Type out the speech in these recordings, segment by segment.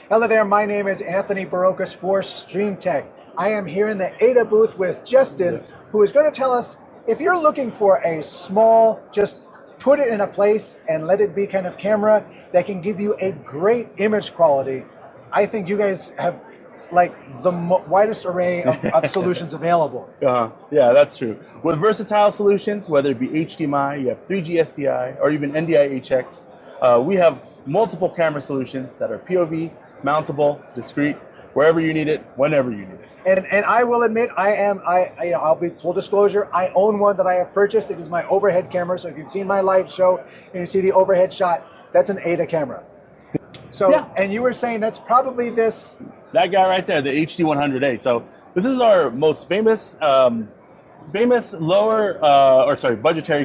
Hello there, my name is Anthony Barocas for StreamTech. I am here in the AIDA booth with Justin, who is going to tell us if you're looking for a small, just put it in a place and let it be kind of camera that can give you a great image quality. I think you guys have like the widest array of solutions available. Yeah, that's true. With versatile solutions, whether it be HDMI, you have 3G SDI, or even NDI HX, we have multiple camera solutions that are POV, mountable, discrete, wherever you need it, whenever you need it. And I will admit, I'll be full disclosure, I own one that I have purchased. It is my overhead camera. So if you've seen my live show and you see the overhead shot, that's an AIDA camera. So, yeah. And you were saying that's probably this. That guy right there, the HD100A. So this is our most famous, budgetary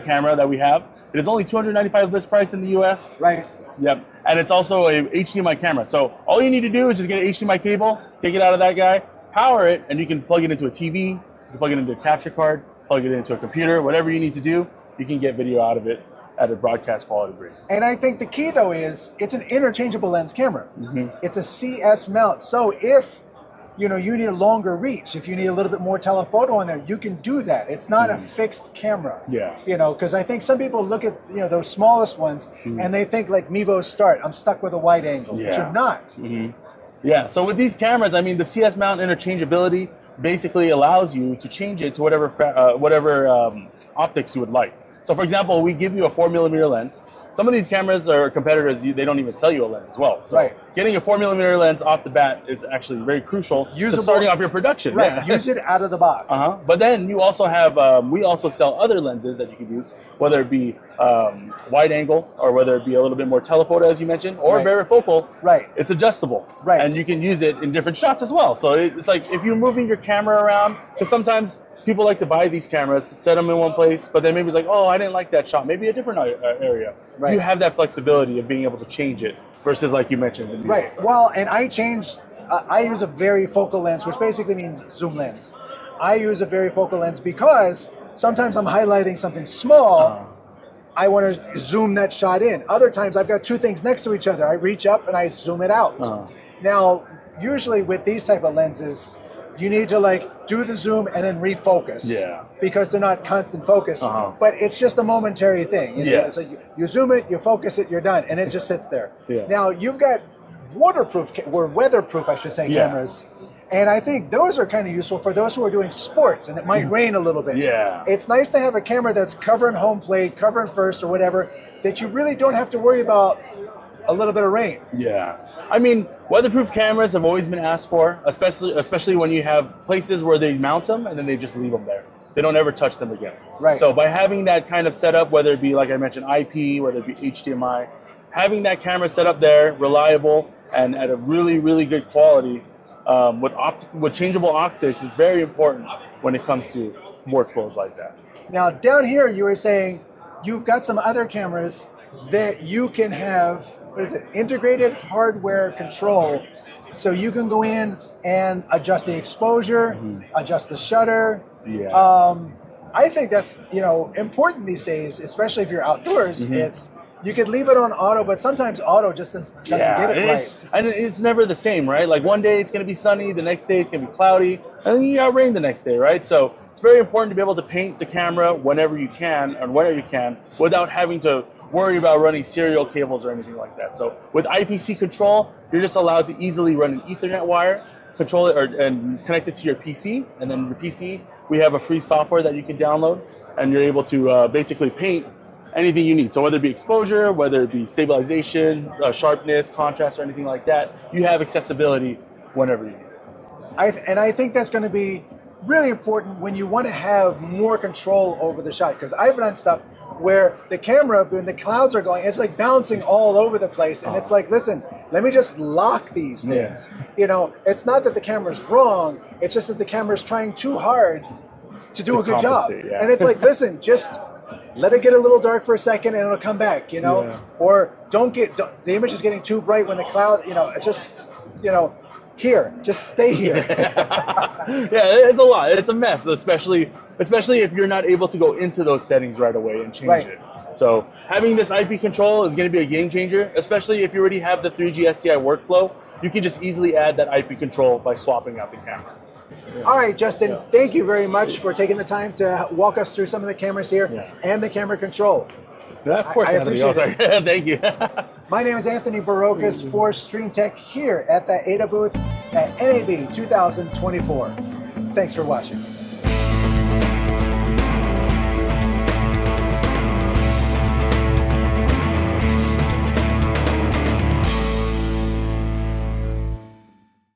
camera that we have. It is only $295 list price in the US. Right. Yep. And it's also a HDMI camera. So all you need to do is just get an HDMI cable, take it out of that guy, power it, and you can plug it into a TV, you can plug it into a capture card, plug it into a computer, whatever you need to do, you can get video out of it at a broadcast quality rate. And I think the key though is it's an interchangeable lens camera. It's a CS mount. So if you need a longer reach, if you need a little bit more telephoto on there, you can do that. It's not a fixed camera. Yeah. Because I think some people look at those smallest ones and they think like Mevo Start, I'm stuck with a wide angle, but you're not. Yeah, so with these cameras, I mean, the CS mount interchangeability basically allows you to change it to whatever optics you would like. So for example, we give you a 4mm lens. Some of these cameras or competitors, they don't even sell you a lens as well. So getting a 4mm lens off the bat is actually very crucial to starting off your production. Right, Yeah. Use it out of the box. But then you also have, we also sell other lenses that you can use, whether it be wide angle or whether it be a little bit more telephoto, as you mentioned, or varifocal. Right. It's adjustable. Right. And you can use it in different shots as well. So it's like if you're moving your camera around, because sometimes people like to buy these cameras, set them in one place, but then maybe it's like, oh, I didn't like that shot. Maybe a different area. Right. You have that flexibility of being able to change it versus like you mentioned. Right. Well, and I changed, I use a varifocal lens, which basically means zoom lens. I use a varifocal lens because sometimes I'm highlighting something small. I want to zoom that shot in. Other times I've got two things next to each other. I reach up and I zoom it out. Now, usually with these type of lenses, you need to like do the zoom and then refocus. Yeah. Because they're not constant focus. But it's just a momentary thing. So you zoom it, you focus it, you're done, and it just sits there. Now you've got waterproof or weatherproof, I should say, cameras. And I think those are kind of useful for those who are doing sports and it might rain a little bit. Yeah. It's nice to have a camera that's covering home plate, covering first or whatever, that you really don't have to worry about a little bit of rain. Yeah. I mean, weatherproof cameras have always been asked for, especially when you have places where they mount them and then they just leave them there. They don't ever touch them again. Right. So by having that kind of setup, whether it be, like I mentioned, IP, whether it be HDMI, having that camera set up there, reliable, and at a really, really good quality, with changeable optics is very important when it comes to workflows like that. Now, down here, you were saying you've got some other cameras that you can have, integrated hardware control. So you can go in and adjust the exposure, adjust the shutter. Yeah. I think that's important these days, especially if you're outdoors. You could leave it on auto, but sometimes auto just doesn't get it right. And it's never the same, right? Like one day it's going to be sunny, the next day it's going to be cloudy, and then you got rain the next day, right? So it's very important to be able to paint the camera whenever you can and whenever you can without having to worry about running serial cables or anything like that. So with IPC control, you're just allowed to easily run an Ethernet wire, control it and connect it to your PC, and then your PC, we have a free software that you can download, and you're able to basically paint anything you need. So whether it be exposure, whether it be stabilization, sharpness, contrast, or anything like that, you have accessibility whenever you need it. And I think that's going to be really important when you want to have more control over the shot, because I've done stuff where the camera, when the clouds are going, it's like bouncing all over the place, and it's like, listen, let me just lock these things. It's not that the camera's wrong, it's just that the camera's trying too hard to do a good job. And it's like, listen, just let it get a little dark for a second and it'll come back, or the image is getting too bright when the cloud, it's just, here, just stay here. Yeah, it's a lot. It's a mess, especially if you're not able to go into those settings right away and change it. So having this IP control is going to be a game changer, especially if you already have the 3G STI workflow. You can just easily add that IP control by swapping out the camera. All right, Justin, thank you very much for taking the time to walk us through some of the cameras here and the camera control. Of course, I appreciate it. Thank you. My name is Anthony Barocas for Stream Tech here at the AIDA booth at NAB 2024. Thanks for watching.